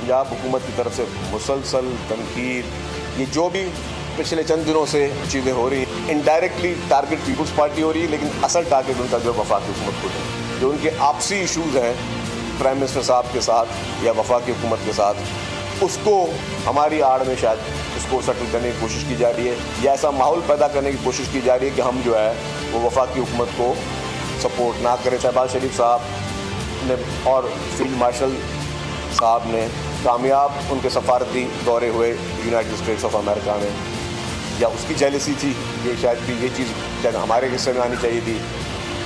पंजाब हुकूमत की तरफ से मुसलसल तनकीद, ये जो भी पिछले चंद दिनों से चीज़ें हो रही हैं, इनडायरेक्टली टारगेट पीपल्स पार्टी हो रही है, लेकिन असल टारगेट उनका जो वफाकी हुकूमत को है। जो उनके आपसी इशूज़ हैं प्राइम मिनिस्टर साहब के साथ या वफाकी हुकूमत के साथ, उसको हमारी आड़ में शायद उसको सेटल करने की कोशिश की जा रही है, या ऐसा माहौल पैदा करने की कोशिश की जा रही है कि हम जो है वो वफाकी हुकूमत को सपोर्ट ना करें। शहबाज शरीफ साहब ने और फील्ड मार्शल साहब ने कामयाब उनके सफारती दौरे हुए यूनाइटेड स्टेट्स ऑफ अमेरिका में, या उसकी जेलसी थी, ये शायद भी ये चीज़ शायद हमारे हिस्से में आनी चाहिए थी।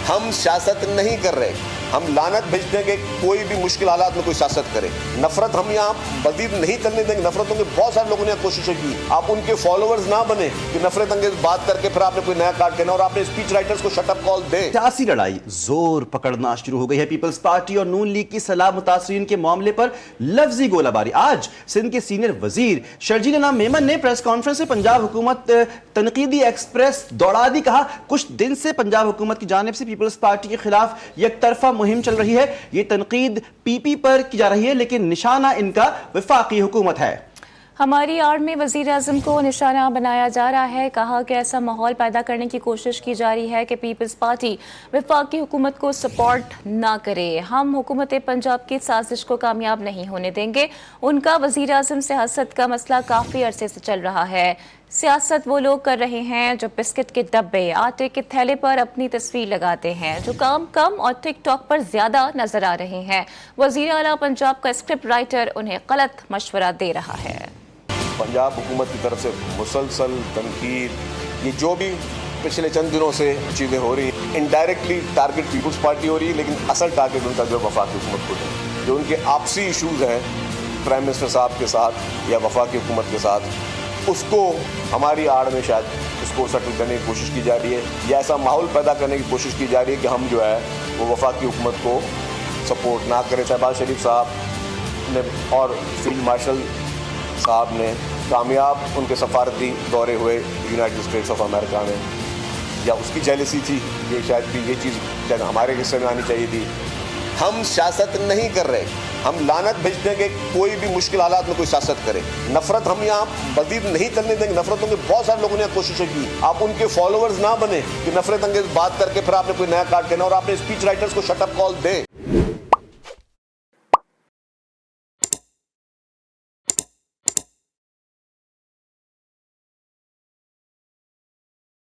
हम सियासत नहीं कर रहे, हम लानत भेज देंगे कोई भी मुश्किल हालात में कोई सियासत करे। नफरत हम यहाँ मज़ीद नहीं करने देंगे। नफरतों के बहुत सारे लोगों ने कोशिशें की। आप उनके फॉलोअर्स ना बने कि नफरत अंगेज बात करके फिर आपने कोई नया कार्ड देना और आपने स्पीच राइटर्स को शट अप कॉल दे। सियासी लड़ाई जोर पकड़ना शुरू हो गई है। पीपल्स पार्टी और नून लीग की सलाह मुतासरीन के मामले पर लफ्जी गोलाबारी। आज सिंध के सीनियर वजीर शर्जील इनाम मेमन ने प्रेस कॉन्फ्रेंस में पंजाब हुकूमत तनकीदी एक्सप्रेस दौड़ा दी। कहा कुछ दिन से पंजाब हुकूमत की जानिब से पीपल्स पार्टी के खिलाफ एक तरफा मुहिम चल रही है। ये तनकीद पीपी पर की जा रही है, लेकिन निशाना इनका वफाकी हुकूमत है। हमारी आड़ में वज़ीर आज़म को निशाना बनाया जा रहा है। कहा कि ऐसा माहौल पैदा करने की कोशिश की जा रही है कि पीपल्स पार्टी वफाकी हुकूमत को सपोर्ट ना करे। हम हुकूमत पंजाब की साजिश को कामयाब नहीं होने देंगे। उनका वज़ीर आज़म से हसद का मसला काफ़ी अरसे से चल रहा है। सियासत वो लोग कर रहे हैं जो बिस्किट के डब्बे, आटे के थैले पर अपनी तस्वीर लगाते हैं, जो काम कम और टिक टॉक पर ज्यादा नजर आ रहे हैं। वज़ीर आला पंजाब का स्क्रिप्ट राइटर उन्हें गलत मशवरा दे रहा है। पंजाब हुकूमत की तरफ से मुसलसल तनकीद, ये जो भी पिछले चंद दिनों से चीज़ें हो रही हैं, इनडायरेक्टली टारगेट पीपल्स पार्टी हो रही है, लेकिन असल टारगेट उनका जो वफाकी हुकूमत को है। जो उनके आपसी इशूज़ हैं प्राइम मिनिस्टर साहब के साथ या वफाकी हुकूमत के साथ, उसको हमारी आड़ में शायद उसको सेटल करने की कोशिश की जा रही है, या ऐसा माहौल पैदा करने की कोशिश की जा रही है कि हम जो है वो वफाकी हुकूमत को सपोर्ट ना करें। शहबाज शरीफ साहब ने और फील्ड मार्शल साहब ने कामयाब उनके सफारती दौरे हुए यूनाइटेड स्टेट्स ऑफ अमेरिका में, या उसकी जेलसी थी, ये शायद भी ये चीज़ शायद हमारे हिस्से में आनी चाहिए थी। हम सियासत नहीं कर रहे, हम लानत भेज देंगे कोई भी मुश्किल हालात में कोई सियासत करे। नफरत हम यहाँ मज़ीद नहीं करने देंगे। नफरतों के बहुत सारे लोगों ने कोशिशें की। आप उनके फॉलोअर्स ना बने कि नफरत अंगेज बात करके फिर आपने कोई नया कार्ड देना और आपने स्पीच राइटर्स को शट अप कॉल दे।